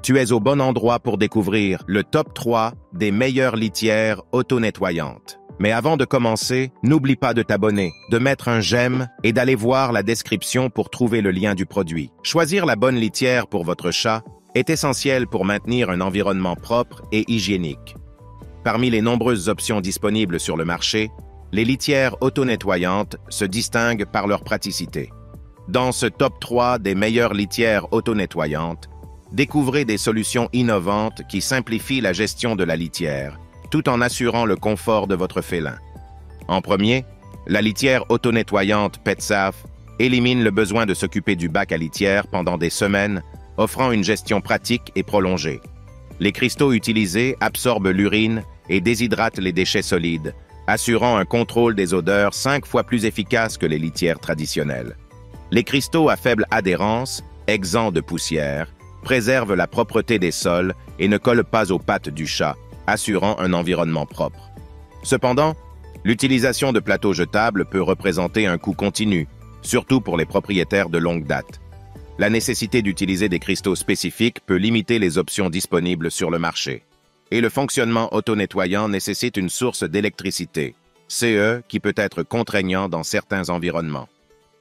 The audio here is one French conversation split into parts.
Tu es au bon endroit pour découvrir le top 3 des meilleures litières auto-nettoyantes. Mais avant de commencer, n'oublie pas de t'abonner, de mettre un j'aime et d'aller voir la description pour trouver le lien du produit. Choisir la bonne litière pour votre chat est essentiel pour maintenir un environnement propre et hygiénique. Parmi les nombreuses options disponibles sur le marché, les litières auto-nettoyantes se distinguent par leur praticité. Dans ce top 3 des meilleures litières auto-nettoyantes, découvrez des solutions innovantes qui simplifient la gestion de la litière, tout en assurant le confort de votre félin. En premier, la litière auto-nettoyante PetSafe élimine le besoin de s'occuper du bac à litière pendant des semaines, offrant une gestion pratique et prolongée. Les cristaux utilisés absorbent l'urine et déshydratent les déchets solides, assurant un contrôle des odeurs 5 fois plus efficace que les litières traditionnelles. Les cristaux à faible adhérence, exempts de poussière, préservent la propreté des sols et ne collent pas aux pattes du chat, assurant un environnement propre. Cependant, l'utilisation de plateaux jetables peut représenter un coût continu, surtout pour les propriétaires de longue date. La nécessité d'utiliser des cristaux spécifiques peut limiter les options disponibles sur le marché. Et le fonctionnement auto-nettoyant nécessite une source d'électricité, CE, qui peut être contraignant dans certains environnements.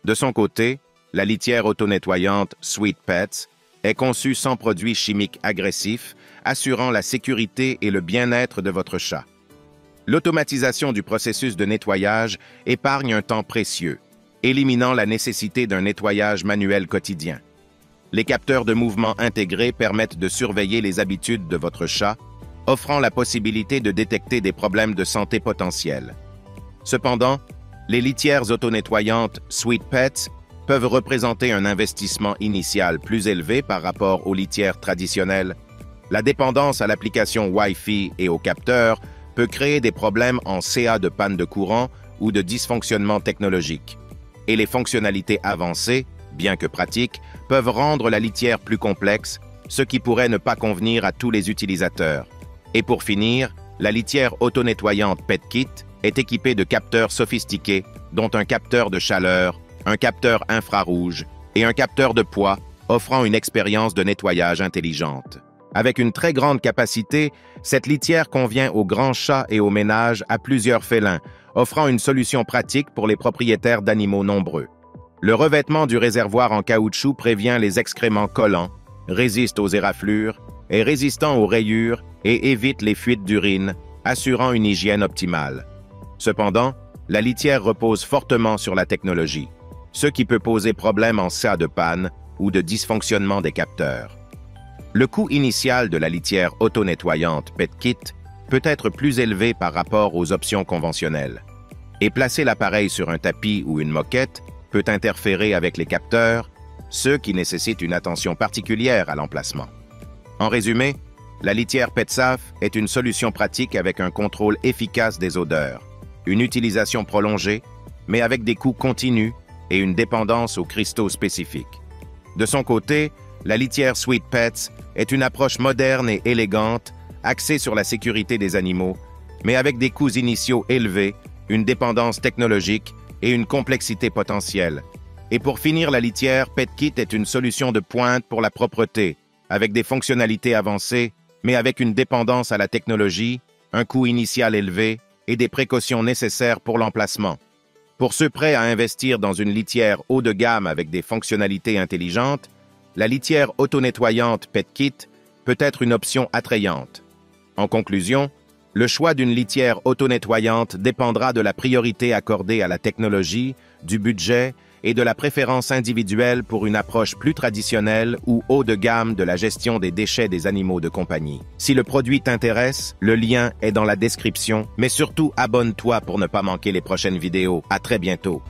De son côté, la litière auto-nettoyante Sweet Pets est conçue sans produits chimiques agressifs, assurant la sécurité et le bien-être de votre chat. L'automatisation du processus de nettoyage épargne un temps précieux, éliminant la nécessité d'un nettoyage manuel quotidien. Les capteurs de mouvement intégrés permettent de surveiller les habitudes de votre chat, offrant la possibilité de détecter des problèmes de santé potentiels. Cependant, les litières auto-nettoyantes Sweet Pets peuvent représenter un investissement initial plus élevé par rapport aux litières traditionnelles. La dépendance à l'application Wi-Fi et aux capteurs peut créer des problèmes en cas de panne de courant ou de dysfonctionnement technologique. Et les fonctionnalités avancées, bien que pratiques, peuvent rendre la litière plus complexe, ce qui pourrait ne pas convenir à tous les utilisateurs. Et pour finir, la litière auto-nettoyante PetKit est équipée de capteurs sophistiqués, dont un capteur de chaleur, un capteur infrarouge et un capteur de poids, offrant une expérience de nettoyage intelligente. Avec une très grande capacité, cette litière convient aux grands chats et aux ménages à plusieurs félins, offrant une solution pratique pour les propriétaires d'animaux nombreux. Le revêtement du réservoir en caoutchouc prévient les excréments collants, résiste aux éraflures, est résistant aux rayures et évite les fuites d'urine, assurant une hygiène optimale. Cependant, la litière repose fortement sur la technologie, ce qui peut poser problème en cas de panne ou de dysfonctionnement des capteurs. Le coût initial de la litière auto-nettoyante PetKit peut être plus élevé par rapport aux options conventionnelles. Et placer l'appareil sur un tapis ou une moquette peut interférer avec les capteurs, ce qui nécessite une attention particulière à l'emplacement. En résumé, la litière PetSafe est une solution pratique avec un contrôle efficace des odeurs, une utilisation prolongée, mais avec des coûts continus et une dépendance aux cristaux spécifiques. De son côté, la litière Sweet Pets est une approche moderne et élégante, axée sur la sécurité des animaux, mais avec des coûts initiaux élevés, une dépendance technologique et une complexité potentielle. Et pour finir, la litière PetKit est une solution de pointe pour la propreté, avec des fonctionnalités avancées, mais avec une dépendance à la technologie, un coût initial élevé et des précautions nécessaires pour l'emplacement. Pour ceux prêts à investir dans une litière haut de gamme avec des fonctionnalités intelligentes, la litière auto-nettoyante PetKit peut être une option attrayante. En conclusion, le choix d'une litière auto-nettoyante dépendra de la priorité accordée à la technologie, du budget et de la préférence individuelle pour une approche plus traditionnelle ou haut de gamme de la gestion des déchets des animaux de compagnie. Si le produit t'intéresse, le lien est dans la description, mais surtout abonne-toi pour ne pas manquer les prochaines vidéos. À très bientôt.